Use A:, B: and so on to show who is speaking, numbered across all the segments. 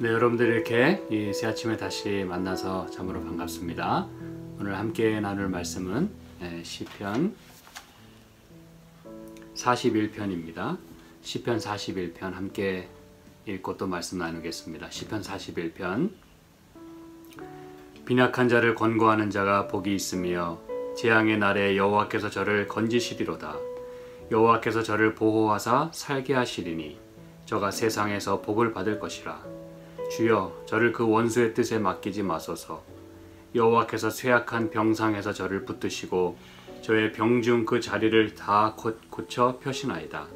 A: 네, 여러분들 이렇게 이 새 아침에 다시 만나서 참으로 반갑습니다. 오늘 함께 나눌 말씀은 시편 41편입니다. 시편 41편 함께 읽고 또 말씀 나누겠습니다. 시편 41편. 빈약한 자를 권고하는 자가 복이 있으며 재앙의 날에 여호와께서 저를 건지시리로다. 여호와께서 저를 보호하사 살게 하시리니 저가 세상에서 복을 받을 것이라. 주여, 저를 그 원수의 뜻에 맡기지 마소서. 여호와께서 쇠약한 병상에서 저를 붙드시고 저의 병중 그 자리를 다 고쳐 펴시나이다.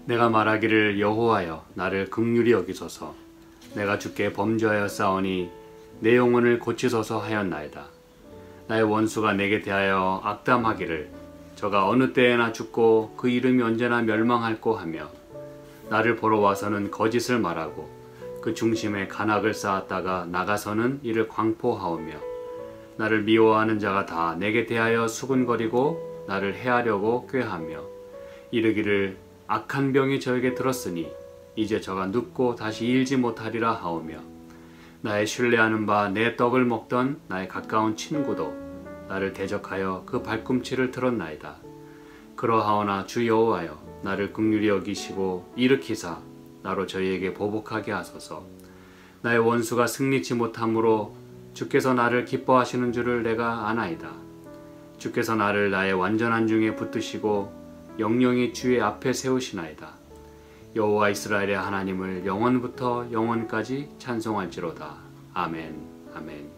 A: 내가 말하기를 여호와여, 나를 긍휼히 여기소서. 내가 주께 범죄하여 싸우니 내 영혼을 고치소서 하였나이다. 나의 원수가 내게 대하여 악담하기를 저가 어느 때에나 죽고 그 이름이 언제나 멸망할꼬 하며 나를 보러 와서는 거짓을 말하고 그 중심에 간악을 쌓았다가 나가서는 이를 광포하오며 나를 미워하는 자가 다 내게 대하여 수군거리고 나를 해하려고 꾀하며 이르기를 악한 병이 저에게 들었으니 이제 저가 눕고 다시 일지 못하리라 하오며 나의 신뢰하는 바 내 떡을 먹던 나의 가까운 친구도 나를 대적하여 그 발꿈치를 들었나이다. 그러하오나 주 여호와여, 나를 긍휼히 여기시고 일으키사 나로 저희에게 보복하게 하소서. 나의 원수가 승리치 못함으로 주께서 나를 기뻐하시는 줄을 내가 아나이다. 주께서 나를 나의 완전한 중에 붙드시고 영영이 주의 앞에 세우시나이다. 여호와 이스라엘의 하나님을 영원부터 영원까지 찬송할지로다. 아멘. 아멘.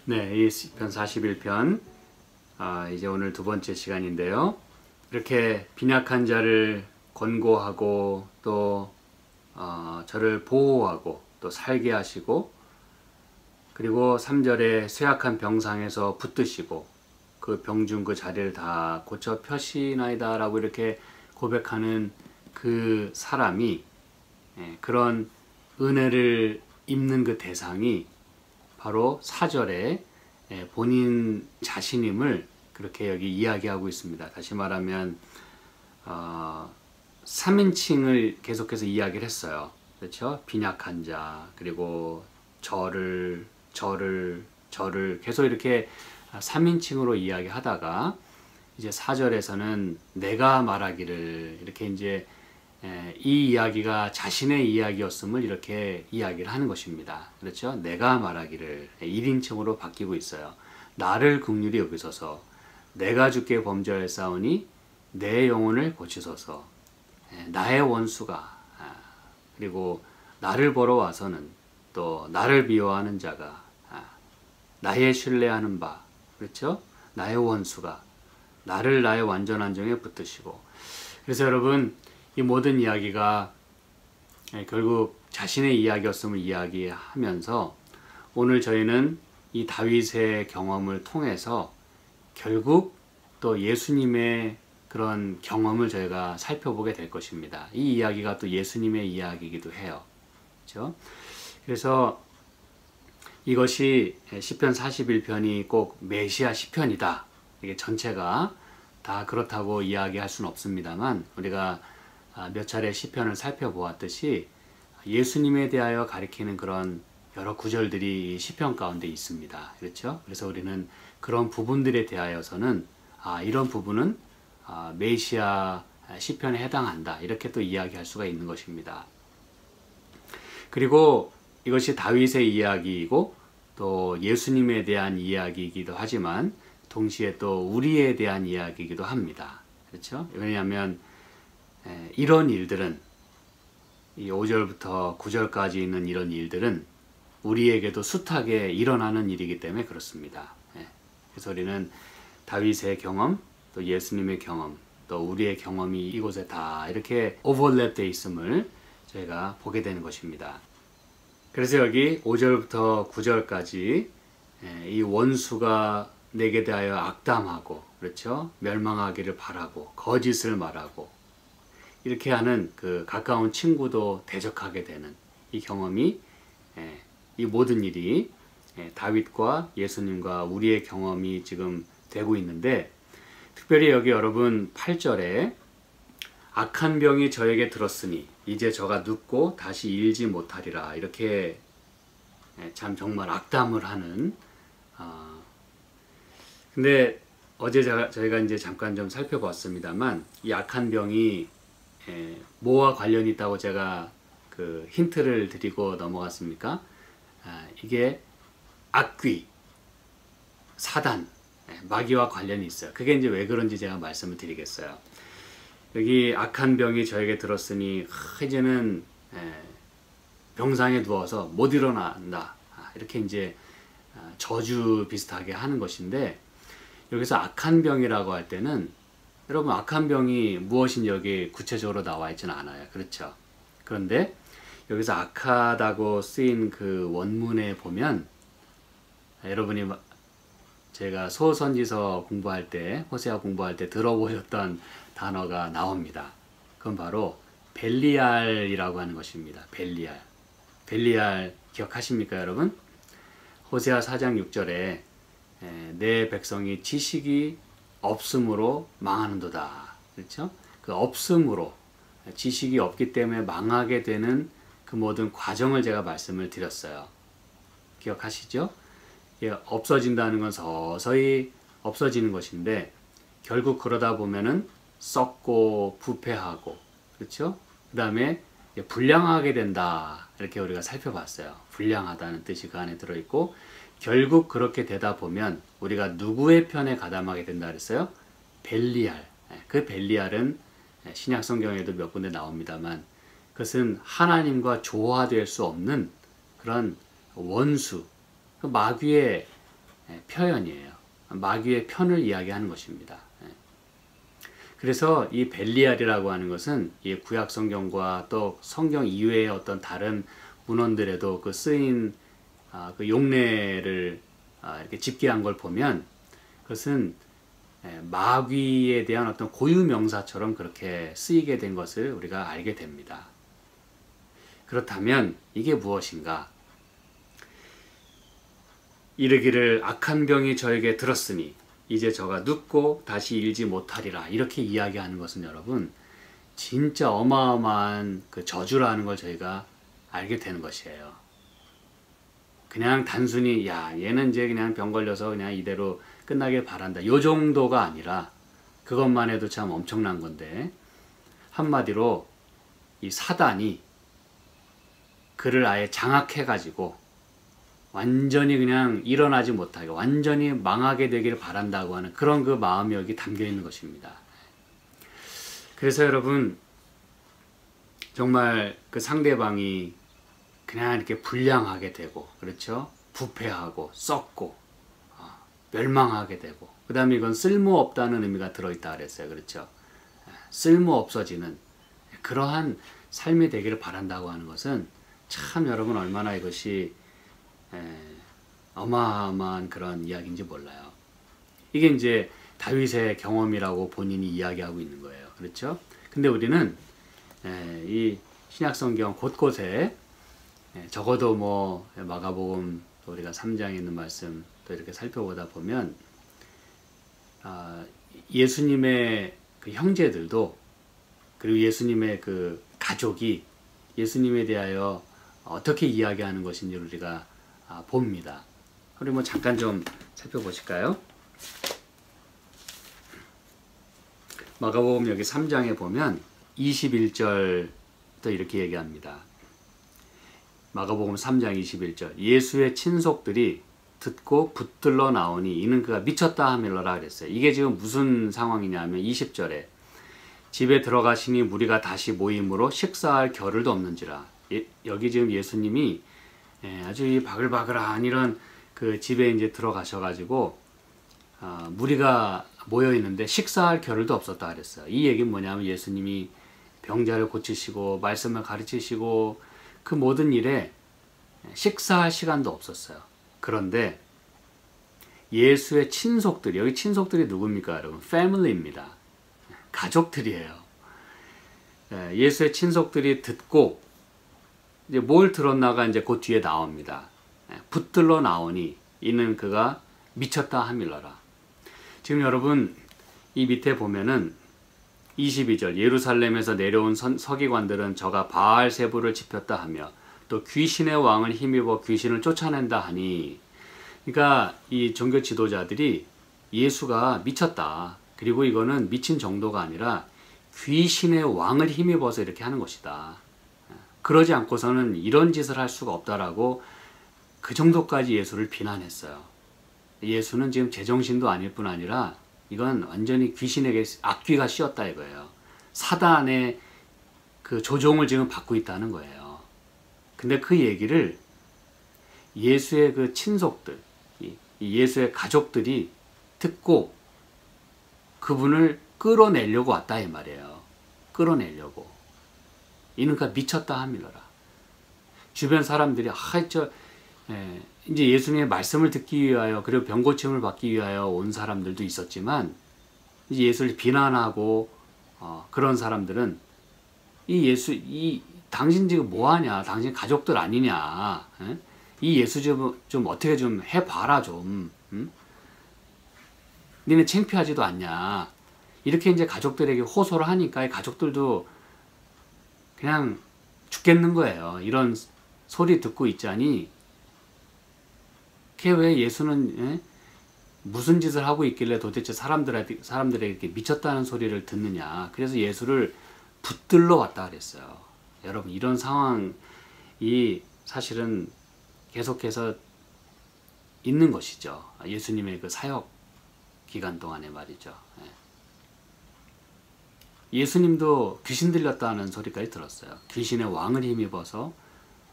A: 네, 이 시편 41편 이제 오늘 두 번째 시간인데요. 이렇게 빈약한 자를 권고하고 또 저를 보호하고 또 살게 하시고 그리고 3절에 쇠약한 병상에서 붙드시고 그 병중 그 자리를 다 고쳐 펴시나이다 라고 이렇게 고백하는 그 사람이 그런 은혜를 입는 그 대상이 바로 4절에 본인 자신임을 그렇게 여기 이야기하고 있습니다. 다시 말하면 3인칭을 계속해서 이야기를 했어요. 그렇죠? 빈약한 자, 그리고 저를 계속 이렇게 3인칭으로 이야기하다가 이제 4절에서는 내가 말하기를 이렇게 이제 이 이야기가 자신의 이야기였음을 이렇게 이야기를 하는 것입니다. 그렇죠? 내가 말하기를 1인칭으로 바뀌고 있어요. 나를 긍휼히 여기소서. 내가 주께 범죄하였사오니 내 영혼을 고치소서. 나의 원수가 그리고 나를 보러 와서는 또 나를 미워하는 자가 나의 신뢰하는 바, 그렇죠? 나의 원수가 나를 나의 완전한 정에 붙드시고. 그래서 여러분, 이 모든 이야기가 결국 자신의 이야기였음을 이야기하면서 오늘 저희는 이 다윗의 경험을 통해서 결국 또 예수님의 그런 경험을 저희가 살펴보게 될 것입니다. 이 이야기가 또 예수님의 이야기이기도 해요. 그렇죠? 그래서 이것이 시편 41편이 꼭 메시아 시편이다. 이게 전체가 다 그렇다고 이야기할 수는 없습니다만 우리가 몇 차례 시편을 살펴보았듯이 예수님에 대하여 가리키는 그런 여러 구절들이 시편 가운데 있습니다. 그렇죠? 그래서 우리는 그런 부분들에 대하여서는 이런 부분은 메시아 시편에 해당한다. 이렇게 또 이야기할 수가 있는 것입니다. 그리고 이것이 다윗의 이야기이고 또 예수님에 대한 이야기이기도 하지만 동시에 또 우리에 대한 이야기이기도 합니다. 그렇죠? 왜냐하면 이런 일들은 이 5절부터 9절까지 있는 이런 일들은 우리에게도 숱하게 일어나는 일이기 때문에 그렇습니다. 그래서 우리는 다윗의 경험, 또 예수님의 경험, 또 우리의 경험이 이곳에 다 이렇게 오버랩되어 있음을 저희가 보게 되는 것입니다. 그래서 여기 5절부터 9절까지 이 원수가 내게 대하여 악담하고, 그렇죠? 멸망하기를 바라고 거짓을 말하고 이렇게 하는 그 가까운 친구도 대적하게 되는 이 경험이 이 모든 일이 다윗과 예수님과 우리의 경험이 지금 되고 있는데 특별히 여기 여러분 8절에 악한 병이 저에게 들었으니 이제 저가 눕고 다시 일지 못하리라. 이렇게 참 정말 악담을 하는. 근데 어제 저희가 이제 잠깐 좀 살펴봤습니다만 이 악한 병이 뭐와 관련이 있다고 제가 그 힌트를 드리고 넘어갔습니까? 이게 악귀, 사단, 마귀와 관련이 있어요. 그게 이제 왜 그런지 제가 말씀을 드리겠어요. 여기 악한 병이 저에게 들었으니 이제는 병상에 누워서 못 일어난다. 이렇게 이제 저주 비슷하게 하는 것인데, 여기서 악한 병이라고 할 때는 여러분 악한 병이 무엇인지 여기 구체적으로 나와 있지는 않아요. 그렇죠? 그런데 여기서 악하다고 쓰인 그 원문에 보면 여러분이 제가 소선지서 공부할 때, 호세아 공부할 때 들어보셨던 단어가 나옵니다. 그건 바로 벨리알이라고 하는 것입니다. 벨리알. 벨리알 기억하십니까, 여러분? 호세아 4장 6절에 내 백성이 지식이 없음으로 망하는도다. 그렇죠? 그 없음으로, 지식이 없기 때문에 망하게 되는 그 모든 과정을 제가 말씀을 드렸어요. 기억하시죠? 없어진다는 건 서서히 없어지는 것인데 결국 그러다 보면은 썩고 부패하고, 그렇죠? 그 다음에 불량하게 된다. 이렇게 우리가 살펴봤어요. 불량하다는 뜻이 그 안에 들어있고, 결국 그렇게 되다 보면 우리가 누구의 편에 가담하게 된다 그랬어요? 벨리알. 그 벨리알은 신약 성경에도 몇 군데 나옵니다만 그것은 하나님과 조화될 수 없는 그런 원수, 그 마귀의 표현이에요. 마귀의 편을 이야기하는 것입니다. 그래서 이 벨리알이라고 하는 것은 이 구약 성경과 또 성경 이외의 어떤 다른 문헌들에도 그 쓰인 그 용례를 이렇게 집계한 걸 보면 그것은 마귀에 대한 어떤 고유 명사처럼 그렇게 쓰이게 된 것을 우리가 알게 됩니다. 그렇다면 이게 무엇인가? 이르기를 악한 병이 저에게 들었으니 이제 저가 눕고 다시 일지 못하리라. 이렇게 이야기하는 것은 여러분 진짜 어마어마한 그 저주라는 걸 저희가 알게 되는 것이에요. 그냥 단순히 얘는 이제 그냥 병 걸려서 그냥 이대로 끝나길 바란다, 요 정도가 아니라 그것만 해도 참 엄청난 건데, 한마디로 이 사단이 그를 아예 장악해 가지고 완전히 그냥 일어나지 못하게, 완전히 망하게 되기를 바란다고 하는 그런 그 마음이 여기 담겨 있는 것입니다. 그래서 여러분 정말 그 상대방이 그냥 이렇게 불량하게 되고, 그렇죠? 부패하고 썩고 멸망하게 되고, 그 다음에 이건 쓸모없다는 의미가 들어있다 그랬어요. 그렇죠? 쓸모없어지는 그러한 삶이 되기를 바란다고 하는 것은 참 여러분 얼마나 이것이 어마어마한 그런 이야기인지 몰라요. 이게 이제 다윗의 경험이라고 본인이 이야기하고 있는 거예요. 그렇죠? 근데 우리는 이 신약성경 곳곳에 적어도 뭐 마가복음 우리가 3장에 있는 말씀 또 이렇게 살펴보다 보면 예수님의 그 형제들도, 그리고 예수님의 그 가족이 예수님에 대하여 어떻게 이야기하는 것인지 우리가 봅니다. 우리 뭐 잠깐 좀 살펴보실까요? 마가복음 여기 3장에 보면 21절 또 이렇게 얘기합니다. 마가복음 3장 21절, 예수의 친속들이 듣고 붙들러 나오니 이는 그가 미쳤다 하밀러라 그랬어요. 이게 지금 무슨 상황이냐면 20절에 집에 들어가시니 무리가 다시 모임으로 식사할 겨를도 없는지라. 여기 지금 예수님이 아주 이 바글바글한 이런 그 집에 이제 들어가셔가지고 무리가 모여 있는데 식사할 겨를도 없었다 그랬어요. 이 얘기는 뭐냐면 예수님이 병자를 고치시고 말씀을 가르치시고 그 모든 일에 식사할 시간도 없었어요. 그런데 예수의 친속들이, 여기 친속들이 누굽니까 여러분? 패밀리입니다. 가족들이에요. 예수의 친속들이 듣고 이제 뭘 들었나가 이제 그 뒤에 나옵니다. 붙들러 나오니 이는 그가 미쳤다 하밀러라. 지금 여러분 이 밑에 보면은 22절 예루살렘에서 내려온 서기관들은 저가 바알세부를 지폈다 하며 또 귀신의 왕을 힘입어 귀신을 쫓아낸다 하니, 그러니까 이 종교 지도자들이 예수가 미쳤다, 그리고 이거는 미친 정도가 아니라 귀신의 왕을 힘입어서 이렇게 하는 것이다, 그러지 않고서는 이런 짓을 할 수가 없다라고 그 정도까지 예수를 비난했어요. 예수는 지금 제정신도 아닐 뿐 아니라 이건 완전히 귀신에게 악귀가 씌었다 이거예요. 사단의 그 조종을 지금 받고 있다는 거예요. 근데 그 얘기를 예수의 그 친속들, 예수의 가족들이 듣고 그분을 끌어내려고 왔다 이 말이에요. 끌어내려고. 이는가 미쳤다 하밀러라. 주변 사람들이 이제 예수님의 말씀을 듣기 위하여, 그리고 병고침을 받기 위하여 온 사람들도 있었지만, 이제 예수를 비난하고 그런 사람들은 당신 지금 뭐하냐, 당신 가족들 아니냐, 이 예수 좀 어떻게 좀 해봐라 좀, 응? 니네 창피하지도 않냐, 이렇게 이제 가족들에게 호소를 하니까 이 가족들도 그냥 죽겠는 거예요. 이런 소리 듣고 있자니 왜 예수는 무슨 짓을 하고 있길래 도대체 사람들에게 이렇게 미쳤다는 소리를 듣느냐. 그래서 예수를 붙들러 왔다 그랬어요. 여러분, 이런 상황이 사실은 계속해서 있는 것이죠. 예수님의 그 사역 기간 동안에 말이죠. 예수님도 귀신 들렸다는 소리까지 들었어요. 귀신의 왕을 힘입어서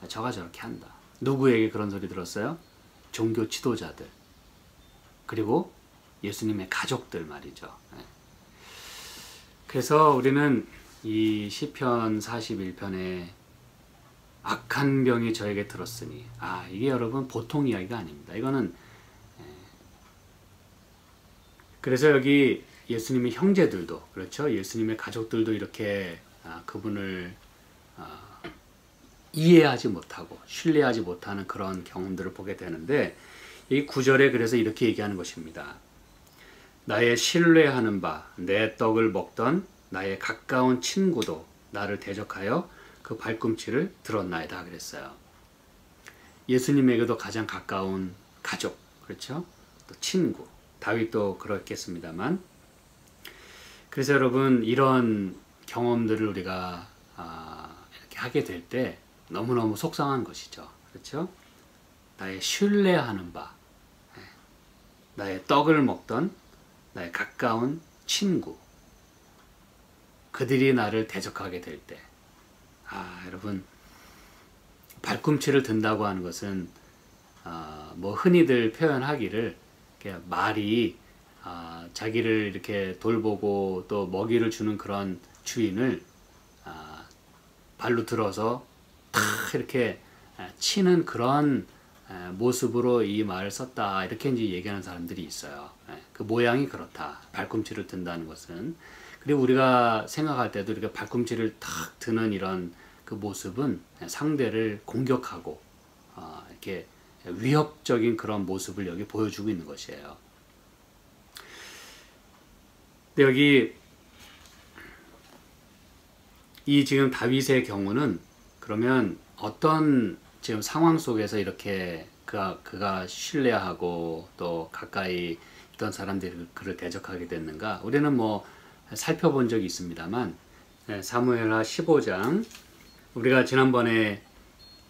A: 저가 저렇게 한다. 누구에게 그런 소리 들었어요? 종교 지도자들, 그리고 예수님의 가족들 말이죠. 그래서 우리는 이 시편 41편에 악한 병이 저에게 들었으니, 이게 여러분 보통 이야기가 아닙니다. 이거는 그래서 여기 예수님의 형제들도, 그렇죠, 예수님의 가족들도 이렇게 그분을 이해하지 못하고 신뢰하지 못하는 그런 경험들을 보게 되는데, 이 9절에 그래서 이렇게 얘기하는 것입니다. 나의 신뢰하는 바, 내 떡을 먹던 나의 가까운 친구도 나를 대적하여 그 발꿈치를 들었나이다 그랬어요. 예수님에게도 가장 가까운 가족, 그렇죠, 또 친구, 다윗도 그렇겠습니다만, 그래서 여러분, 이런 경험들을 우리가 이렇게 하게 될 때 너무너무 속상한 것이죠. 그렇죠? 나의 신뢰하는 바, 나의 떡을 먹던 나의 가까운 친구, 그들이 나를 대적하게 될 때, 여러분, 발꿈치를 든다고 하는 것은 뭐 흔히들 표현하기를 말이 자기를 이렇게 돌보고 또 먹이를 주는 그런 주인을 발로 들어서 탁 이렇게 치는 그런 모습으로 이 말을 썼다, 이렇게 이제 얘기하는 사람들이 있어요. 그 모양이 그렇다, 발꿈치를 든다는 것은. 그리고 우리가 생각할 때도 이렇게 발꿈치를 탁 드는 이런 그 모습은 상대를 공격하고 이렇게 위협적인 그런 모습을 여기 보여주고 있는 것이에요. 근데 여기 이 지금 다윗의 경우는 그러면 어떤 지금 상황 속에서 이렇게 그가 신뢰하고 또 가까이 있던 사람들이 그를 대적하게 됐는가? 우리는 뭐 살펴본 적이 있습니다만, 사무엘하 15장, 우리가 지난번에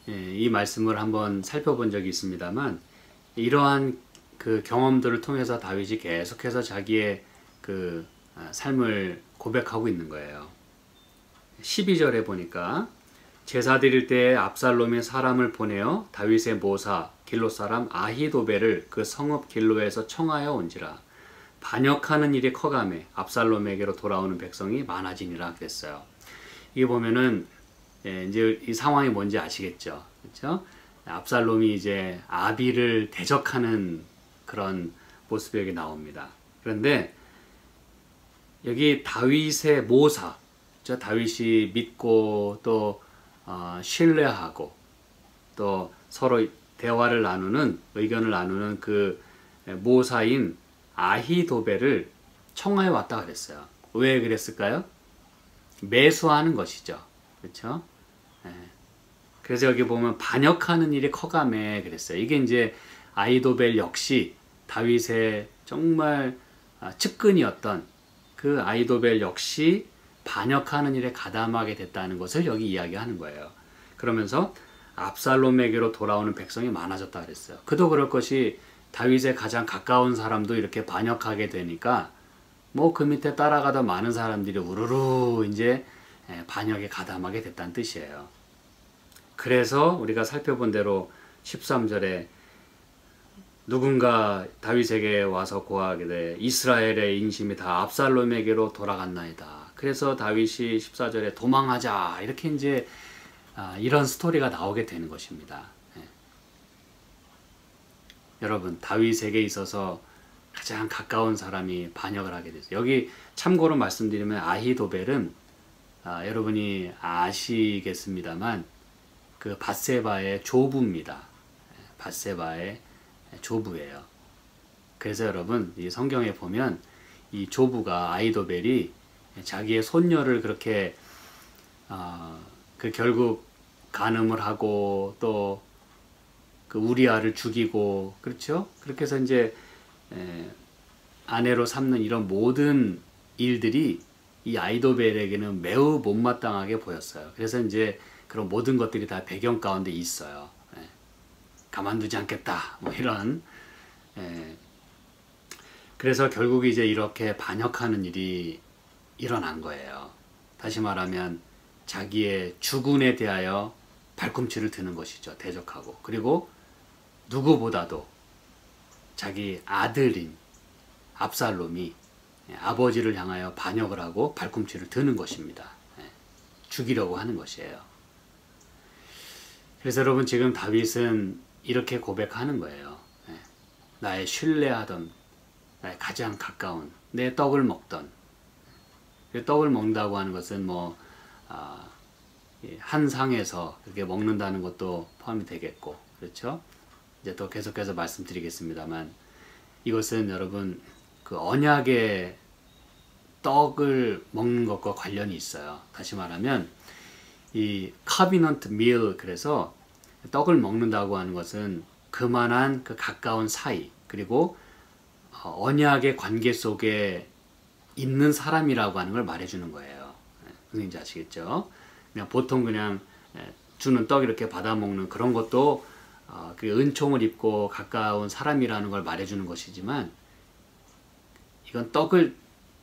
A: 이 말씀을 한번 살펴본 적이 있습니다만, 이러한 그 경험들을 통해서 다윗이 계속해서 자기의 그 삶을 고백하고 있는 거예요. 12절에 보니까, 제사 드릴 때에 압살롬이 사람을 보내어 다윗의 모사 길로 사람 아히도벨을 그 성읍 길로에서 청하여 온지라. 반역하는 일이 커가매 압살롬에게로 돌아오는 백성이 많아지니라 그랬어요. 이게 보면은 이제 이 상황이 뭔지 아시겠죠? 그렇죠? 압살롬이 이제 아비를 대적하는 그런 모습이 여기 나옵니다. 그런데 여기 다윗의 모사, 다윗이 믿고 또 신뢰하고 또 서로 대화를 나누는, 의견을 나누는 그 모사인 아히도벨을 청하여 왔다 그랬어요. 왜 그랬을까요? 매수하는 것이죠. 그렇죠? 예. 그래서 여기 보면 반역하는 일이 커가매 그랬어요. 이게 이제 아히도벨 역시 다윗의 정말 측근이었던 그 아히도벨 역시 반역하는 일에 가담하게 됐다는 것을 여기 이야기하는 거예요. 그러면서 압살롬에게로 돌아오는 백성이 많아졌다 그랬어요. 그도 그럴 것이 다윗의 가장 가까운 사람도 이렇게 반역하게 되니까 뭐 그 밑에 따라가던 많은 사람들이 우르르 이제 반역에 가담하게 됐다는 뜻이에요. 그래서 우리가 살펴본 대로 13절에 누군가 다윗에게 와서 고하게 돼 이스라엘의 인심이 다 압살롬에게로 돌아갔나이다. 그래서 다윗이 14절에 도망하자 이렇게 이제 이런 스토리가 나오게 되는 것입니다. 여러분 다윗에게 있어서 가장 가까운 사람이 반역을 하게 됐어요. 여기 참고로 말씀드리면 아히도벨은 여러분이 아시겠습니다만 그 밧세바의 조부입니다. 밧세바의 조부예요. 그래서 여러분 이 성경에 보면 이 조부가 아히도벨이 자기의 손녀를 그렇게 그 결국 간음을 하고 또 그 우리아를 죽이고 그렇죠? 그렇게 해서 이제 아내로 삼는 이런 모든 일들이 이 아히도벨에게는 매우 못마땅하게 보였어요. 그래서 이제 그런 모든 것들이 다 배경 가운데 있어요. 가만두지 않겠다. 뭐 이런. 그래서 결국 이제 이렇게 반역하는 일이 일어난 거예요. 다시 말하면 자기의 주군에 대하여 발꿈치를 드는 것이죠. 대적하고. 그리고 누구보다도 자기 아들인 압살롬이 아버지를 향하여 반역을 하고 발꿈치를 드는 것입니다. 죽이려고 하는 것이에요. 그래서 여러분 지금 다윗은 이렇게 고백하는 거예요. 나의 신뢰하던 나의 가장 가까운 내 떡을 먹던 떡을 먹는다고 하는 것은 뭐 한 상에서 이렇게 먹는다는 것도 포함이 되겠고 그렇죠? 이제 또 계속해서 말씀드리겠습니다만 이것은 여러분 그 언약의 떡을 먹는 것과 관련이 있어요. 다시 말하면 이 covenant meal 그래서 떡을 먹는다고 하는 것은 그만한 그 가까운 사이 그리고 언약의 관계 속에 있는 사람이라고 하는 걸 말해주는 거예요. 무슨 얘기인지 아시겠죠? 그냥 보통 그냥 주는 떡 이렇게 받아먹는 그런 것도 그 은총을 입고 가까운 사람이라는 걸 말해주는 것이지만 이건 떡을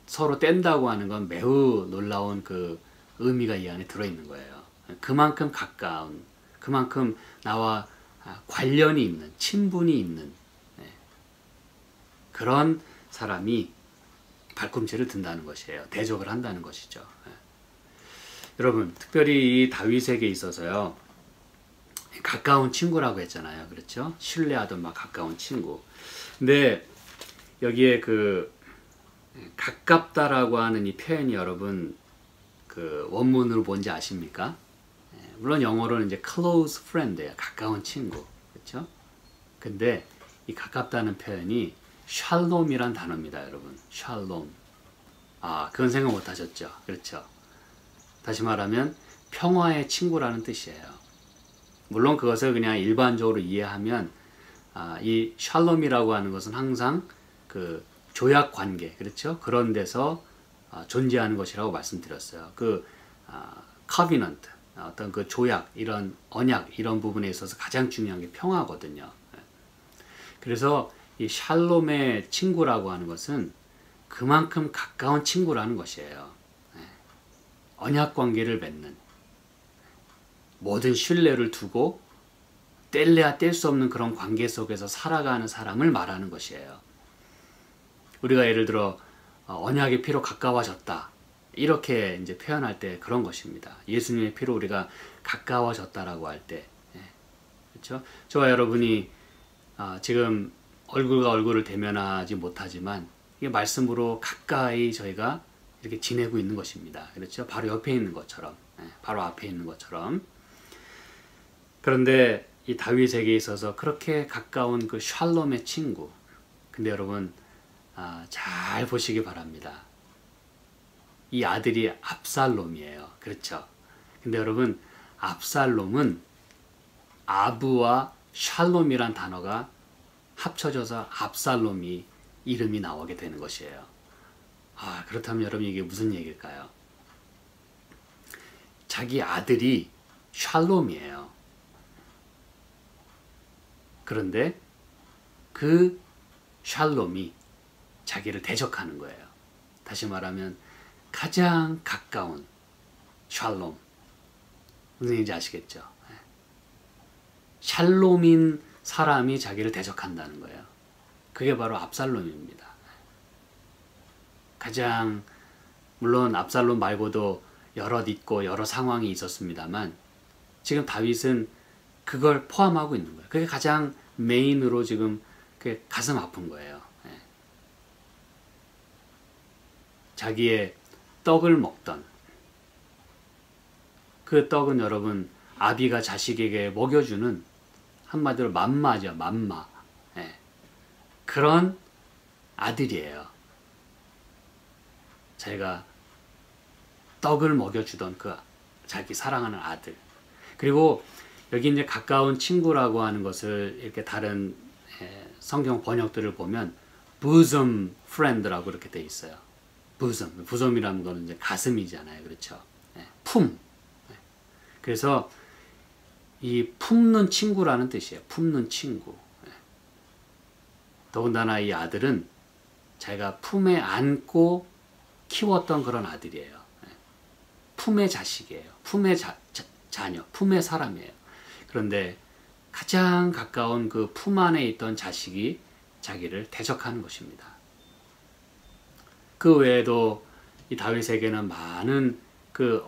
A: 서로 뗀다고 하는 건 매우 놀라운 그 의미가 이 안에 들어있는 거예요. 그만큼 가까운, 그만큼 나와 관련이 있는, 친분이 있는 그런 사람이 발꿈치를 든다는 것이에요. 대적을 한다는 것이죠. 여러분, 특별히 이 다윗에게 있어서요, 가까운 친구라고 했잖아요. 그렇죠? 신뢰하던 막 가까운 친구. 근데 여기에 그 가깝다라고 하는 이 표현이 여러분 그 원문으로 뭔지 아십니까? 물론 영어로는 이제 close friend예요. 가까운 친구. 그렇죠? 근데 이 가깝다는 표현이 샬롬이란 단어입니다, 여러분. 샬롬. 그건 생각 못 하셨죠? 그렇죠? 다시 말하면 평화의 친구라는 뜻이에요. 물론 그것을 그냥 일반적으로 이해하면 이 샬롬이라고 하는 것은 항상 그 조약 관계, 그렇죠? 그런 데서 존재하는 것이라고 말씀드렸어요. 그 covenant, 어떤 그 조약, 이런 언약, 이런 부분에 있어서 가장 중요한 게 평화거든요. 그래서 이 샬롬의 친구라고 하는 것은 그만큼 가까운 친구라는 것이에요. 언약 관계를 맺는 모든 신뢰를 두고 뗄래야 뗄 수 없는 그런 관계 속에서 살아가는 사람을 말하는 것이에요. 우리가 예를 들어 언약의 피로 가까워졌다 이렇게 이제 표현할 때 그런 것입니다. 예수님의 피로 우리가 가까워졌다라고 할 때, 그렇죠? 저와 여러분이 지금 얼굴과 얼굴을 대면하지 못하지만 이게 말씀으로 가까이 저희가 이렇게 지내고 있는 것입니다. 그렇죠? 바로 옆에 있는 것처럼, 바로 앞에 있는 것처럼. 그런데 이 다윗에게 있어서 그렇게 가까운 그 샬롬의 친구. 근데 여러분 잘 보시기 바랍니다. 이 아들이 압살롬이에요. 그렇죠? 근데 여러분, 압살롬은 아브와 샬롬이란 단어가 합쳐져서 압살롬이 이름이 나오게 되는 것이에요. 그렇다면 여러분, 이게 무슨 얘기일까요? 자기 아들이 샬롬이에요. 그런데 그 샬롬이 자기를 대적하는 거예요. 다시 말하면 가장 가까운 샬롬. 무슨 얘기인지 아시겠죠? 샬롬인 사람이 자기를 대적한다는 거예요. 그게 바로 압살롬입니다. 가장, 물론 압살롬 말고도 여럿 있고 여러 상황이 있었습니다만 지금 다윗은 그걸 포함하고 있는 거예요. 그게 가장 메인으로 지금 그게 가슴 아픈 거예요. 자기의 떡을 먹던 그 떡은 여러분, 아비가 자식에게 먹여주는 한마디로 맘마죠. 맘마. 그런 아들이에요. 자기가 떡을 먹여주던 그 자기 사랑하는 아들. 그리고 여기 이제 가까운 친구라고 하는 것을 이렇게 다른 성경 번역들을 보면 bosom friend라고 이렇게 돼 있어요. boসম이라는 거는 이제 가슴이잖아요. 그렇죠? 품. 그래서 이 품는 친구라는 뜻이에요. 품는 친구. 더군다나 이 아들은 자기가 품에 안고 키웠던 그런 아들이에요. 품의 자식이에요. 품의 자녀, 품의 사람이에요. 그런데 가장 가까운 그 품 안에 있던 자식이 자기를 대적하는 것입니다. 그 외에도 이 다윗에게는 많은 그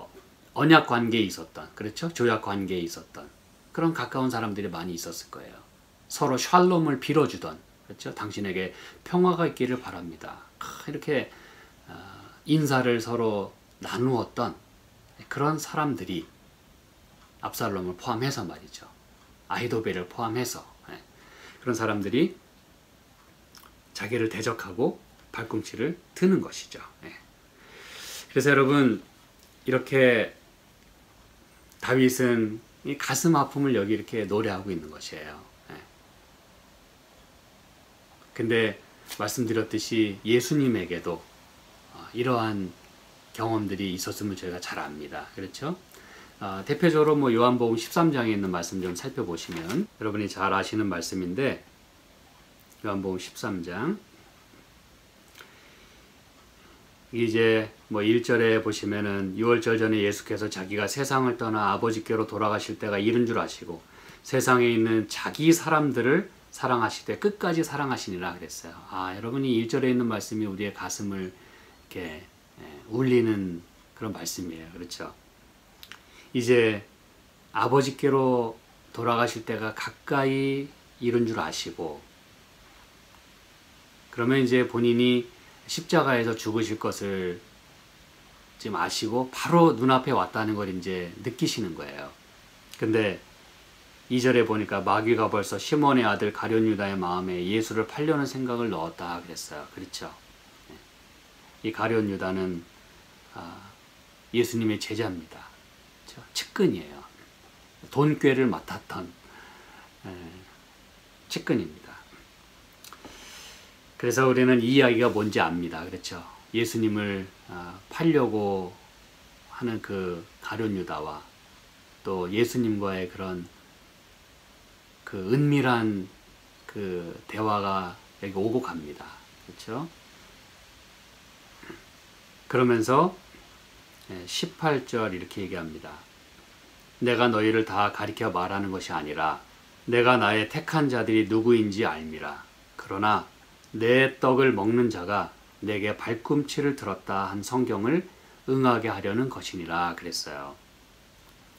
A: 언약 관계에 있었던, 그렇죠? 조약 관계에 있었던 그런 가까운 사람들이 많이 있었을 거예요. 서로 샬롬을 빌어주던, 그렇죠? 당신에게 평화가 있기를 바랍니다. 이렇게 인사를 서로 나누었던 그런 사람들이 압살롬을 포함해서 말이죠. 아히도벨을 포함해서 그런 사람들이 자기를 대적하고 발꿈치를 드는 것이죠. 그래서 여러분, 이렇게 다윗은 이 가슴 아픔을 여기 이렇게 노래하고 있는 것이에요. 근데 말씀드렸듯이 예수님에게도 이러한 경험들이 있었으면 저희가 잘 압니다. 그렇죠? 대표적으로 뭐 요한복음 13장에 있는 말씀 좀 살펴보시면 여러분이 잘 아시는 말씀인데, 요한복음 13장 이제 뭐 1절에 보시면은 6월절 전에 예수께서 자기가 세상을 떠나 아버지께로 돌아가실 때가 이른 줄 아시고 세상에 있는 자기 사람들을 사랑하시되 끝까지 사랑하시니라 그랬어요. 여러분이 1절에 있는 말씀이 우리의 가슴을 이렇게 울리는 그런 말씀이에요. 그렇죠? 이제 아버지께로 돌아가실 때가 가까이 이른 줄 아시고, 그러면 이제 본인이 십자가에서 죽으실 것을 지금 아시고 바로 눈앞에 왔다는 걸 이제 느끼시는 거예요. 근데 2절에 보니까 마귀가 벌써 시몬의 아들 가룟 유다의 마음에 예수를 팔려는 생각을 넣었다 그랬어요. 그렇죠? 이 가룟 유다는 예수님의 제자입니다. 그렇죠? 측근이에요. 돈꾀를 맡았던 측근입니다. 그래서 우리는 이 이야기가 뭔지 압니다. 그렇죠? 예수님을 팔려고 하는 그 가룟 유다와 또 예수님과의 그런 그 은밀한 그 대화가 여기 오고 갑니다. 그렇죠? 그러면서 18절 이렇게 얘기합니다. 내가 너희를 다 가리켜 말하는 것이 아니라 내가 나의 택한 자들이 누구인지 알미라. 그러나 내 떡을 먹는 자가 내게 발꿈치를 들었다 한 성경을 응하게 하려는 것이니라 그랬어요.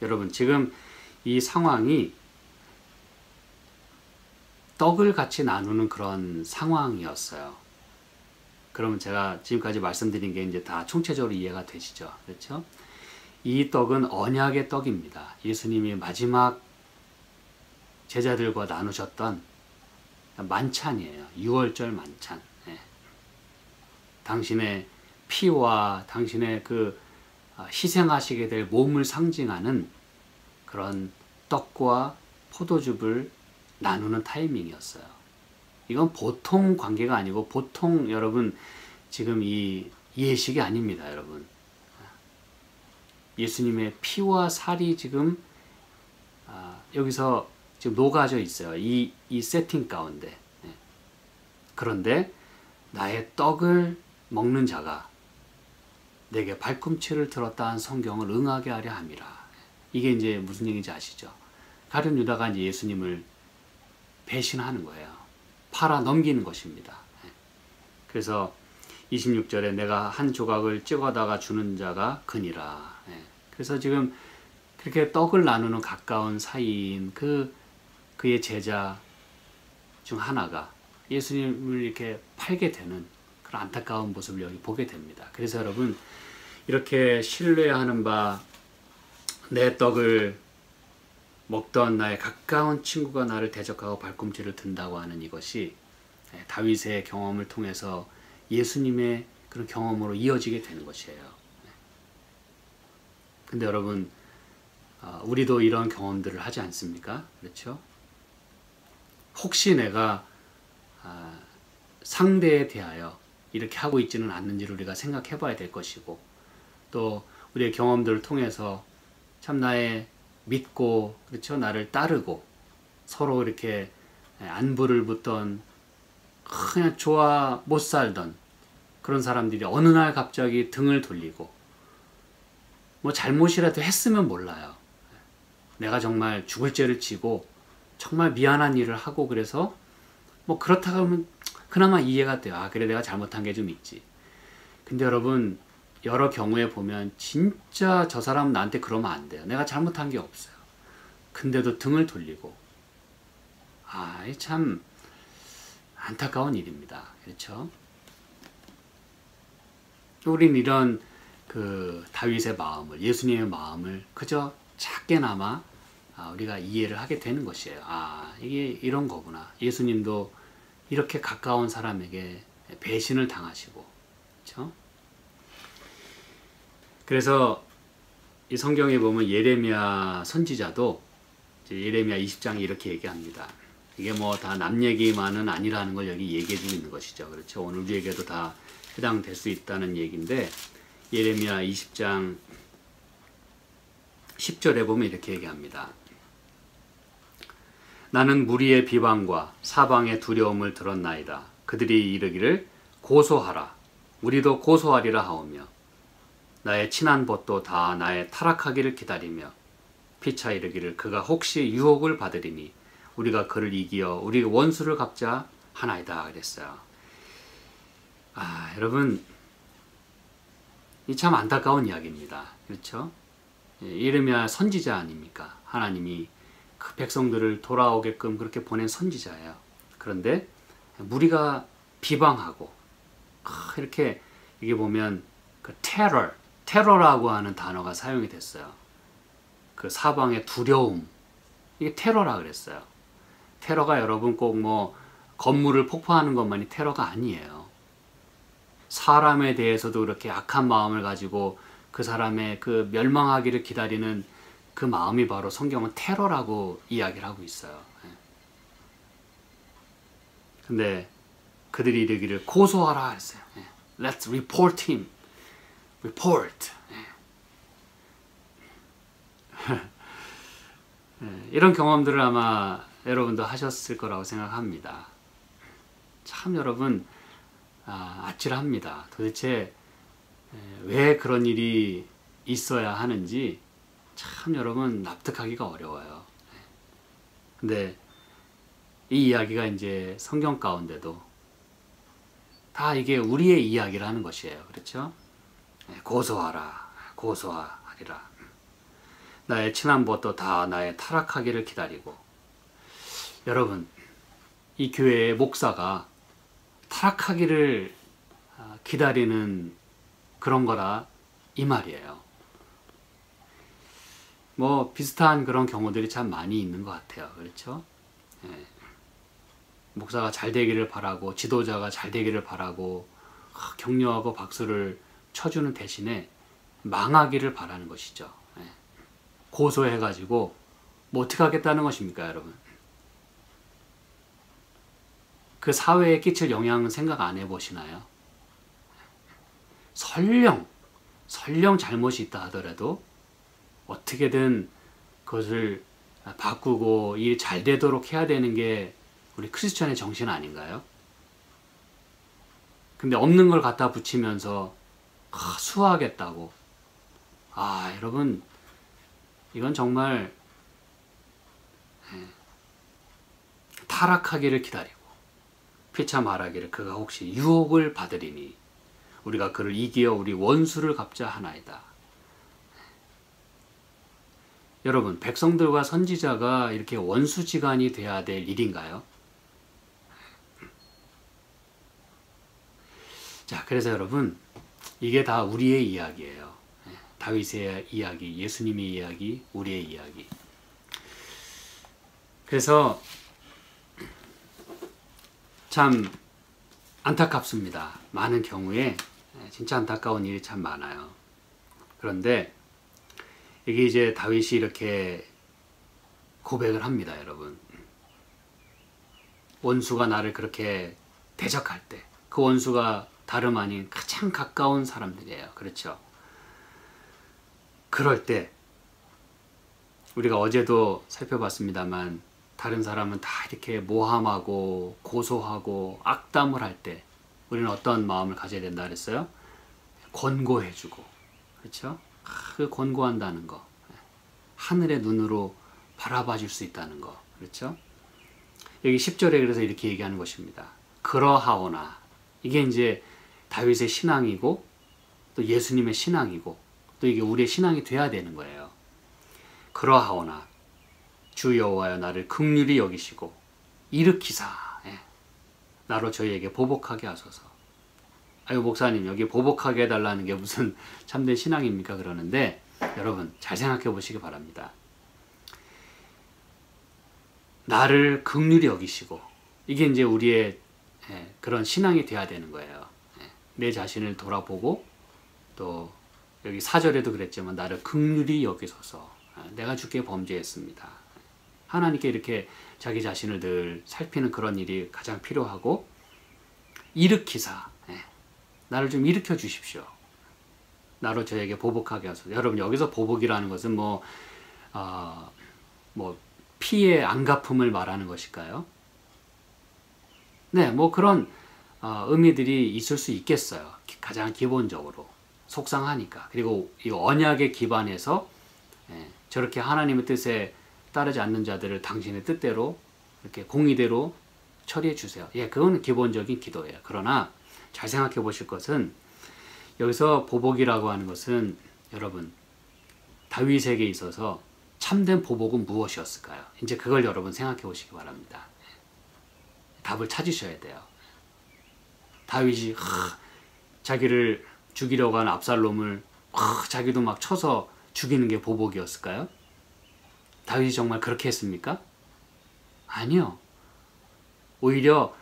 A: 여러분, 지금 이 상황이 떡을 같이 나누는 그런 상황이었어요. 그러면 제가 지금까지 말씀드린 게 이제 다 총체적으로 이해가 되시죠? 그렇죠? 이 떡은 언약의 떡입니다. 예수님이 마지막 제자들과 나누셨던 만찬이에요. 6월절 만찬. 당신의 피와 당신의 그 희생하시게 될 몸을 상징하는 그런 떡과 포도즙을 나누는 타이밍이었어요. 이건 보통 관계가 아니고 보통 여러분 지금 이 예식이 아닙니다, 여러분. 예수님의 피와 살이 지금 여기서 지금 녹아져 있어요. 이 세팅 가운데. 그런데 나의 떡을 먹는 자가 내게 발꿈치를 들었다 한 성경을 응하게 하려 함이라. 이게 이제 무슨 얘기인지 아시죠? 가룟 유다가 이제 예수님을 배신하는 거예요. 팔아 넘기는 것입니다. 그래서 26절에 내가 한 조각을 찍어다가 주는 자가 그니라. 그래서 지금 그렇게 떡을 나누는 가까운 사이인 그의 제자 중 하나가 예수님을 이렇게 팔게 되는 그런 안타까운 모습을 여기 보게 됩니다. 그래서 여러분 이렇게 신뢰하는 바 내 떡을 먹던 나의 가까운 친구가 나를 대적하고 발꿈치를 든다고 하는 이것이 다윗의 경험을 통해서 예수님의 그런 경험으로 이어지게 되는 것이에요. 근데 여러분 우리도 이런 경험들을 하지 않습니까? 그렇죠? 혹시 내가 상대에 대하여 이렇게 하고 있지는 않는지를 우리가 생각해 봐야 될 것이고, 또 우리의 경험들을 통해서 참 나의 믿고, 그렇죠? 나를 따르고 서로 이렇게 안부를 묻던, 그냥 좋아 못 살던 그런 사람들이 어느 날 갑자기 등을 돌리고 뭐 잘못이라도 했으면 몰라요. 내가 정말 죽을 죄를 지고 정말 미안한 일을 하고 그래서 뭐 그렇다 하면 그나마 이해가 돼요. 아, 그래 내가 잘못한 게 좀 있지. 근데 여러분 여러 경우에 보면 진짜 저 사람은 나한테 그러면 안 돼요. 내가 잘못한 게 없어요. 근데도 등을 돌리고, 참 안타까운 일입니다. 그렇죠? 우린 이런 그 다윗의 마음을, 예수님의 마음을 그저 작게나마 우리가 이해를 하게 되는 것이에요. 이게 이런 거구나. 예수님도 이렇게 가까운 사람에게 배신을 당하시고, 그렇죠? 그래서 이 성경에 보면 예레미야 선지자도 예레미야 20장에 이렇게 얘기합니다. 이게 뭐 다 남 얘기만은 아니라는 걸 여기 얘기해 주고 있는 것이죠. 그렇죠? 오늘 우리에게도 다 해당될 수 있다는 얘기인데, 예레미야 20장 10절에 보면 이렇게 얘기합니다. 나는 무리의 비방과 사방의 두려움을 들었나이다. 그들이 이르기를 고소하라. 우리도 고소하리라 하오며, 나의 친한 벗도 다 나의 타락하기를 기다리며 피차 이르기를 그가 혹시 유혹을 받으리니 우리가 그를 이기어 우리 원수를 갚자 하나이다 그랬어요. 여러분 이 참 안타까운 이야기입니다. 그렇죠? 예레미야 선지자 아닙니까? 하나님이 그 백성들을 돌아오게끔 그렇게 보낸 선지자예요. 그런데 무리가 비방하고 이렇게 이게 보면 그 테러라고 하는 단어가 사용이 됐어요. 그 사방의 두려움, 이게 테러라 그랬어요. 테러가 여러분 꼭 뭐 건물을 폭파하는 것만이 테러가 아니에요. 사람에 대해서도 그렇게 악한 마음을 가지고 그 사람의 그 멸망하기를 기다리는 그 마음이 바로 성경은 테러라고 이야기를 하고 있어요. 근데 그들이 이르기를 고소하라 했어요. Let's report him. report. 이런 경험들을 아마 여러분도 하셨을 거라고 생각합니다. 참 여러분 아찔합니다. 도대체 왜 그런 일이 있어야 하는지 참 여러분 납득하기가 어려워요. 근데 이 이야기가 이제 성경 가운데도 다 이게 우리의 이야기라는 것이에요. 그렇죠? 고소하라, 고소하리라. 나의 친한 벗도 다 나의 타락하기를 기다리고. 여러분, 이 교회의 목사가 타락하기를 기다리는 그런 거라 이 말이에요. 뭐 비슷한 그런 경우들이 참 많이 있는 것 같아요. 그렇죠? 목사가 잘 되기를 바라고, 지도자가 잘 되기를 바라고 격려하고 박수를 쳐주는 대신에 망하기를 바라는 것이죠. 예. 고소해가지고 뭐 어떻게 하겠다는 것입니까, 여러분? 그 사회에 끼칠 영향은 생각 안 해보시나요? 설령 잘못이 있다 하더라도 어떻게든 그것을 바꾸고 일이 잘 되도록 해야 되는 게 우리 크리스천의 정신 아닌가요? 근데 없는 걸 갖다 붙이면서 수하겠다고. 여러분, 이건 정말 타락하기를 기다리고 피차 말하기를 그가 혹시 유혹을 받으리니 우리가 그를 이기어 우리 원수를 갚자 하나이다. 여러분, 백성들과 선지자가 이렇게 원수지간이 돼야 될 일인가요? 자, 그래서 여러분, 이게 다 우리의 이야기예요. 다윗의 이야기, 예수님의 이야기, 우리의 이야기. 그래서 참 안타깝습니다. 많은 경우에 진짜 안타까운 일이 참 많아요. 그런데 이게 이제 다윗이 이렇게 고백을 합니다, 여러분. 원수가 나를 그렇게 대적할 때, 그 원수가 다름 아닌 가장 가까운 사람들이에요. 그렇죠? 그럴 때 우리가 어제도 살펴봤습니다만 다른 사람은 다 이렇게 모함하고 고소하고 악담을 할 때 우리는 어떤 마음을 가져야 된다 그랬어요? 권고해주고, 그렇죠? 그 권고한다는 거, 하늘의 눈으로 바라봐 줄 수 있다는 거, 그렇죠? 여기 10절에 그래서 이렇게 얘기하는 것입니다. 그러하오나, 이게 이제 다윗의 신앙이고 또 예수님의 신앙이고 또 이게 우리의 신앙이 돼야 되는 거예요. 그러하오나 주 여호와여 나를 긍휼히 여기시고 일으키사 나로 저희에게 보복하게 하소서. 아유, 목사님, 여기 보복하게 해달라는 게 무슨 참된 신앙입니까? 그러는데 여러분 잘 생각해 보시기 바랍니다. 나를 긍휼히 여기시고, 이게 이제 우리의 그런 신앙이 돼야 되는 거예요. 내 자신을 돌아보고, 또 여기 4절에도 그랬지만 나를 긍휼히 여기소서. 내가 주께 범죄했습니다. 하나님께 이렇게 자기 자신을 늘 살피는 그런 일이 가장 필요하고, 일으키사, 나를 좀 일으켜 주십시오. 나로 저에게 보복하게 하소서. 여러분, 여기서 보복이라는 것은 뭐 피해 안갚음을 말하는 것일까요? 네, 뭐 그런 의미들이 있을 수 있겠어요. 가장 기본적으로 속상하니까. 그리고 이 언약에 기반해서 저렇게 하나님의 뜻에 따르지 않는 자들을 당신의 뜻대로 이렇게 공의대로 처리해 주세요. 그거는 기본적인 기도예요. 그러나 잘 생각해 보실 것은, 여기서 보복이라고 하는 것은 여러분, 다윗에게 있어서 참된 보복은 무엇이었을까요? 이제 그걸 여러분 생각해 보시기 바랍니다. 답을 찾으셔야 돼요. 다윗이 자기를 죽이려고 한 압살롬을 자기도 막 쳐서 죽이는 게 보복이었을까요? 다윗이 정말 그렇게 했습니까? 아니요. 오히려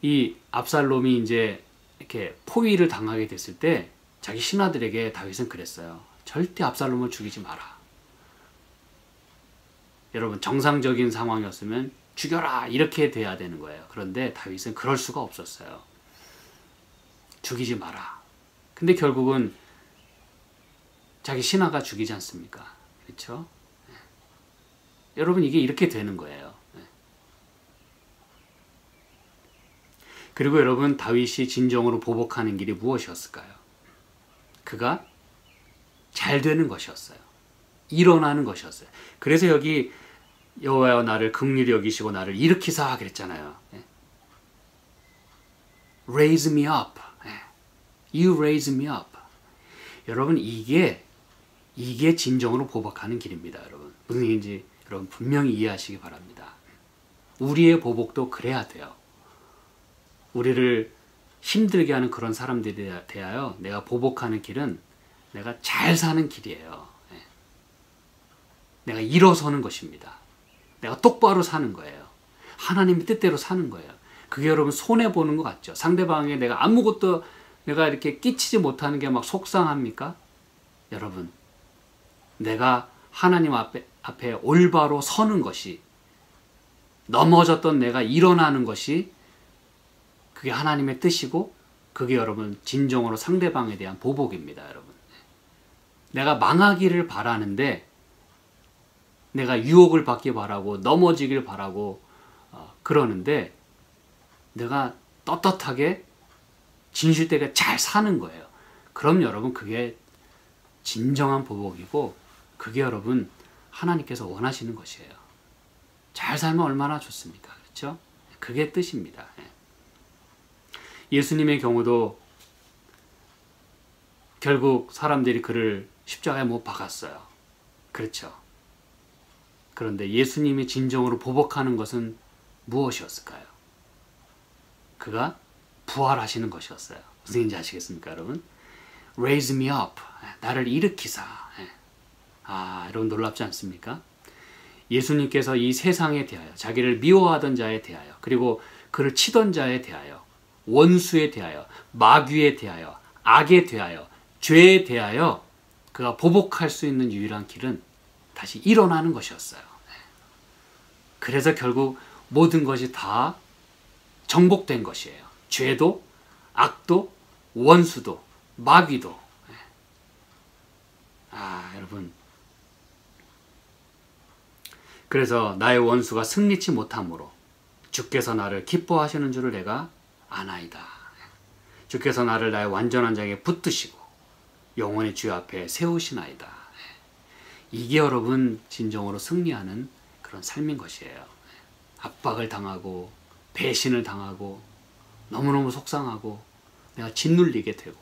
A: 이 압살롬이 이제 이렇게 포위를 당하게 됐을 때 자기 신하들에게 다윗은 그랬어요. 절대 압살롬을 죽이지 마라. 여러분, 정상적인 상황이었으면 죽여라 이렇게 돼야 되는 거예요. 그런데 다윗은 그럴 수가 없었어요. 죽이지 마라. 근데 결국은 자기 신하가 죽이지 않습니까? 그렇죠? 여러분, 이게 이렇게 되는 거예요. 그리고 여러분, 다윗이 진정으로 보복하는 길이 무엇이었을까요? 그가 잘 되는 것이었어요. 일어나는 것이었어요. 그래서 여기 여호와여 나를 긍휼히 여기시고 나를 일으키사 그랬잖아요. Raise me up. You raise me up. 여러분, 이게 진정으로 보복하는 길입니다. 여러분, 무슨 얘기인지 여러분 분명히 이해하시기 바랍니다. 우리의 보복도 그래야 돼요. 우리를 힘들게 하는 그런 사람들에 대하여 내가 보복하는 길은 내가 잘 사는 길이에요. 내가 일어서는 것입니다. 내가 똑바로 사는 거예요. 하나님의 뜻대로 사는 거예요. 그게 여러분 손해보는 것 같죠? 상대방에게 내가 아무것도 내가 이렇게 끼치지 못하는 게 막 속상합니까? 여러분, 내가 하나님 앞에 올바로 서는 것이, 넘어졌던 내가 일어나는 것이 그게 하나님의 뜻이고, 그게 여러분 진정으로 상대방에 대한 보복입니다. 여러분, 내가 망하기를 바라는데, 내가 유혹을 받기 바라고 넘어지길 바라고 그러는데, 내가 떳떳하게 진실되게 잘 사는 거예요. 그럼 여러분 그게 진정한 보복이고, 그게 여러분 하나님께서 원하시는 것이에요. 잘 살면 얼마나 좋습니까? 그렇죠? 그게 뜻입니다. 예수님의 경우도 결국 사람들이 그를 십자가에 못 박았어요. 그렇죠? 그런데 예수님이 진정으로 보복하는 것은 무엇이었을까요? 그가 부활하시는 것이었어요. 무슨 얘기인지 아시겠습니까, 여러분? Raise me up. 나를 일으키사. 여러분 놀랍지 않습니까? 예수님께서 이 세상에 대하여, 자기를 미워하던 자에 대하여, 그리고 그를 치던 자에 대하여, 원수에 대하여, 마귀에 대하여, 악에 대하여, 죄에 대하여 그가 보복할 수 있는 유일한 길은 다시 일어나는 것이었어요. 그래서 결국 모든 것이 다 정복된 것이에요. 죄도, 악도, 원수도, 마귀도. 여러분, 그래서 나의 원수가 승리치 못함으로 주께서 나를 기뻐하시는 줄을 내가 아나이다. 주께서 나를 나의 완전한 장에 붙드시고 영원히 주 앞에 세우시나이다. 이게 여러분 진정으로 승리하는 그런 삶인 것이에요. 압박을 당하고 배신을 당하고 너무너무 속상하고 내가 짓눌리게 되고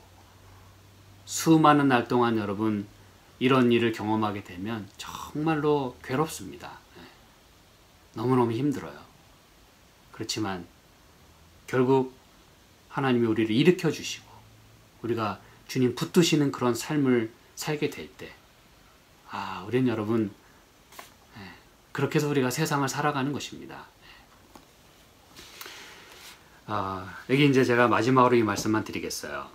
A: 수많은 날 동안 여러분 이런 일을 경험하게 되면 정말로 괴롭습니다. 너무너무 힘들어요. 그렇지만 결국 하나님이 우리를 일으켜 주시고 우리가 주님 붙드시는 그런 삶을 살게 될 때, 우리는 여러분 그렇게 해서 우리가 세상을 살아가는 것입니다. 여기 이제 제가 마지막으로 이 말씀만 드리겠어요.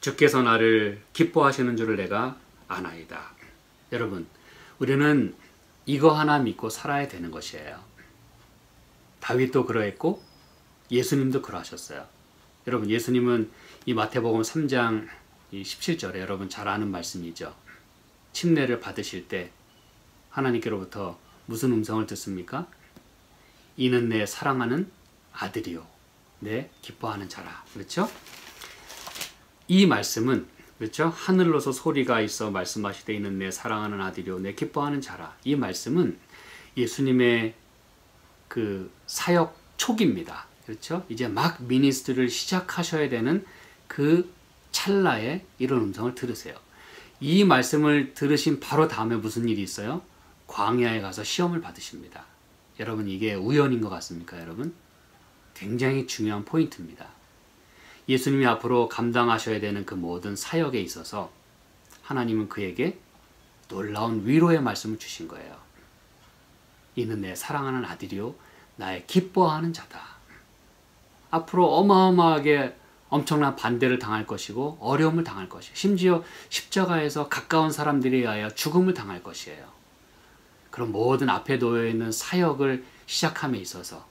A: 주께서 나를 기뻐하시는 줄을 내가 아나이다. 여러분, 우리는 이거 하나 믿고 살아야 되는 것이에요. 다윗도 그러했고 예수님도 그러하셨어요. 여러분, 예수님은 이 마태복음 3장 17절에 여러분 잘 아는 말씀이죠. 침례를 받으실 때 하나님께로부터 무슨 음성을 듣습니까? 이는 내 사랑하는 아들이요 내 기뻐하는 자라. 그렇죠? 이 말씀은, 그렇죠? 하늘로서 소리가 있어 말씀하시되 이는 내 사랑하는 아들이요 내 기뻐하는 자라. 이 말씀은 예수님의 그 사역 초기입니다. 그렇죠? 이제 막 미니스트를 시작하셔야 되는 그 찰나에 이런 음성을 들으세요. 이 말씀을 들으신 바로 다음에 무슨 일이 있어요? 광야에 가서 시험을 받으십니다. 여러분, 이게 우연인 것 같습니까, 여러분? 굉장히 중요한 포인트입니다. 예수님이 앞으로 감당하셔야 되는 그 모든 사역에 있어서 하나님은 그에게 놀라운 위로의 말씀을 주신 거예요. 이는 내 사랑하는 아들이요 나의 기뻐하는 자다. 앞으로 어마어마하게 엄청난 반대를 당할 것이고 어려움을 당할 것이에요. 심지어 십자가에서 가까운 사람들에 의하여 죽음을 당할 것이에요. 그런 모든 앞에 놓여있는 사역을 시작함에 있어서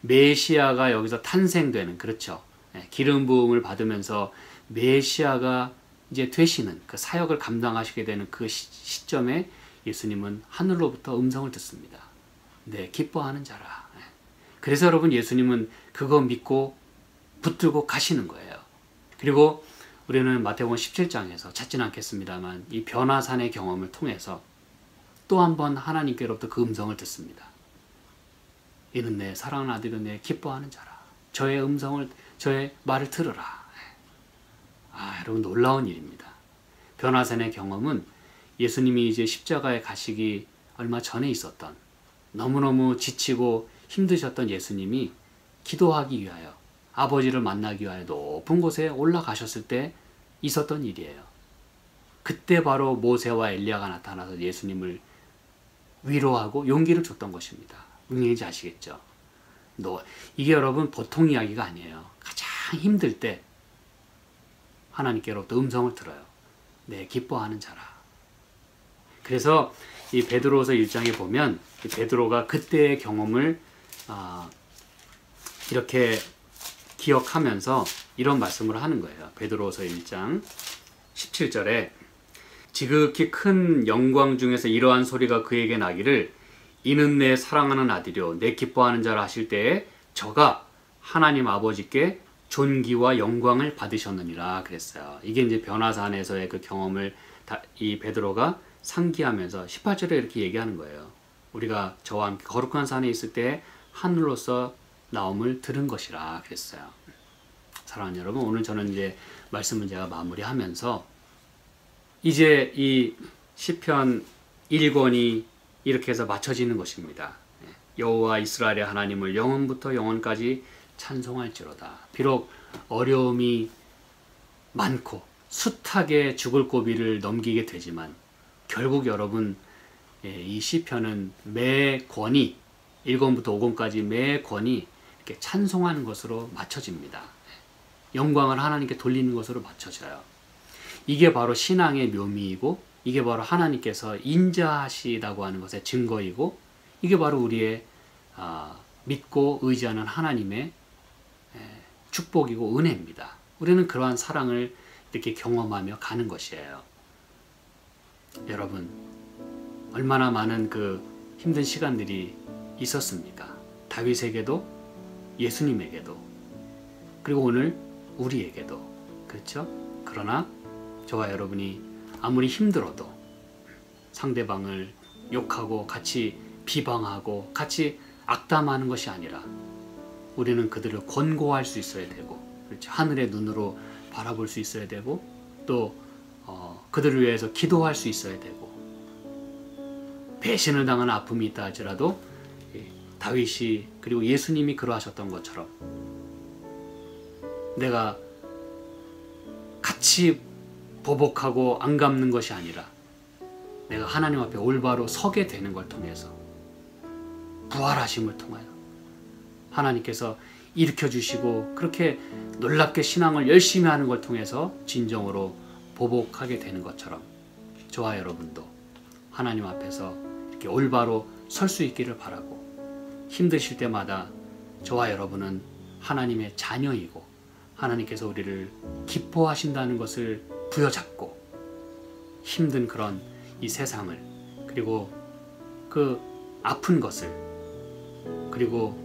A: 메시아가 여기서 탄생되는, 그렇죠? 기름 부음을 받으면서 메시아가 이제 되시는 그 사역을 감당하시게 되는 그 시점에 예수님은 하늘로부터 음성을 듣습니다. 네, 기뻐하는 자라. 그래서 여러분, 예수님은 그거 믿고 붙들고 가시는 거예요. 그리고 우리는 마태복음 17장에서 찾지는 않겠습니다만 이 변화산의 경험을 통해서 또 한 번 하나님께로부터 그 음성을 듣습니다. 이는 내 사랑하는 아들이요 내 기뻐하는 자라. 저의 음성을, 저의 말을 들으라. 여러분, 놀라운 일입니다. 변화산의 경험은 예수님이 이제 십자가에 가시기 얼마 전에 있었던, 너무너무 지치고 힘드셨던 예수님이 기도하기 위하여, 아버지를 만나기 위하여 높은 곳에 올라가셨을 때 있었던 일이에요. 그때 바로 모세와 엘리야가 나타나서 예수님을 위로하고 용기를 줬던 것입니다. 무슨 얘기인지 아시겠죠? 이게 여러분 보통 이야기가 아니에요. 가장 힘들 때 하나님께로부터 음성을 들어요. 내 기뻐하는 자라. 그래서 이 베드로서 1장에 보면 이 베드로가 그때의 경험을 이렇게 기억하면서 이런 말씀을 하는 거예요. 베드로서 1장 17절에 지극히 큰 영광 중에서 이러한 소리가 그에게 나기를 이는 내 사랑하는 아들이요 내 기뻐하는 자라 하실 때에 저가 하나님 아버지께 존귀와 영광을 받으셨느니라 그랬어요. 이게 이제 변화산에서의 그 경험을 이 베드로가 상기하면서 18절에 이렇게 얘기하는 거예요. 우리가 저와 함께 거룩한 산에 있을 때 하늘로서 나옴을 들은 것이라 그랬어요. 사랑하는 여러분, 오늘 저는 이제 말씀을 제가 마무리하면서 이제 이 시편 1권이 이렇게 해서 맞춰지는 것입니다. 여호와 이스라엘의 하나님을 영원부터 영원까지 찬송할지로다. 비록 어려움이 많고 숱하게 죽을 고비를 넘기게 되지만 결국 여러분 이 시편은 매 권이 1권부터 5권까지 매 권이 이렇게 찬송하는 것으로 맞춰집니다. 영광을 하나님께 돌리는 것으로 맞춰져요. 이게 바로 신앙의 묘미이고 이게 바로 하나님께서 인자하시다고 하는 것의 증거이고 이게 바로 우리의 믿고 의지하는 하나님의 축복이고 은혜입니다. 우리는 그러한 사랑을 이렇게 경험하며 가는 것이에요. 여러분, 얼마나 많은 그 힘든 시간들이 있었습니까? 다윗에게도 예수님에게도 그리고 오늘 우리에게도 그렇죠? 그러나 저와 여러분이 아무리 힘들어도 상대방을 욕하고 같이 비방하고 같이 악담하는 것이 아니라 우리는 그들을 권고할 수 있어야 되고 그렇죠? 하늘의 눈으로 바라볼 수 있어야 되고 또 그들을 위해서 기도할 수 있어야 되고 배신을 당한 아픔이 있다 할지라도 다윗이 그리고 예수님이 그러하셨던 것처럼 내가 같이 보복하고 안 갚는 것이 아니라 내가 하나님 앞에 올바로 서게 되는 걸 통해서 부활하심을 통하여 하나님께서 일으켜주시고 그렇게 놀랍게 신앙을 열심히 하는 걸 통해서 진정으로 보복하게 되는 것처럼 저와 여러분도 하나님 앞에서 이렇게 올바로 설 수 있기를 바라고 힘드실 때마다 저와 여러분은 하나님의 자녀이고 하나님께서 우리를 기뻐하신다는 것을 부여잡고 힘든 그런 이 세상을 그리고 그 아픈 것을 그리고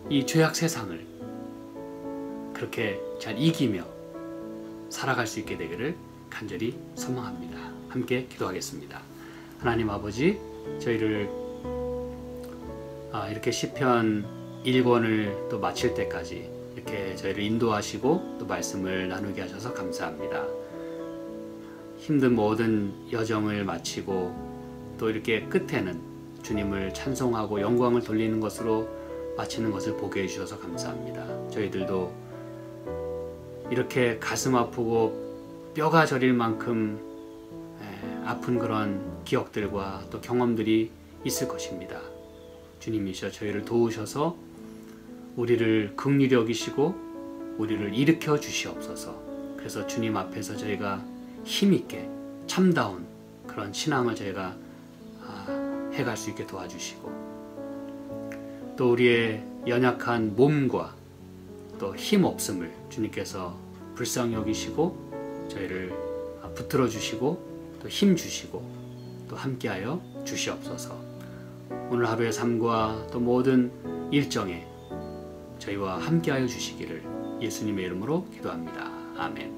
A: 이 죄악 세상을 그렇게 잘 이기며 살아갈 수 있게 되기를 간절히 소망합니다. 함께 기도하겠습니다. 하나님 아버지, 저희를 이렇게 시편 1권을 또 마칠 때까지 이렇게 저희를 인도하시고 또 말씀을 나누게 하셔서 감사합니다. 힘든 모든 여정을 마치고 또 이렇게 끝에는 주님을 찬송하고 영광을 돌리는 것으로 마치는 것을 보게 해주셔서 감사합니다. 저희들도 이렇게 가슴 아프고 뼈가 저릴 만큼 아픈 그런 기억들과 또 경험들이 있을 것입니다. 주님이셔 저희를 도우셔서 우리를 긍휼히 여기시고 우리를 일으켜 주시옵소서. 그래서 주님 앞에서 저희가 힘있게 참다운 그런 신앙을 저희가 해갈 수 있게 도와주시고 또 우리의 연약한 몸과 또 힘없음을 주님께서 불쌍히 여기시고 저희를 붙들어 주시고 또 힘 주시고 또 함께하여 주시옵소서. 오늘 하루의 삶과 또 모든 일정에 저희와 함께하여 주시기를 예수님의 이름으로 기도합니다. 아멘.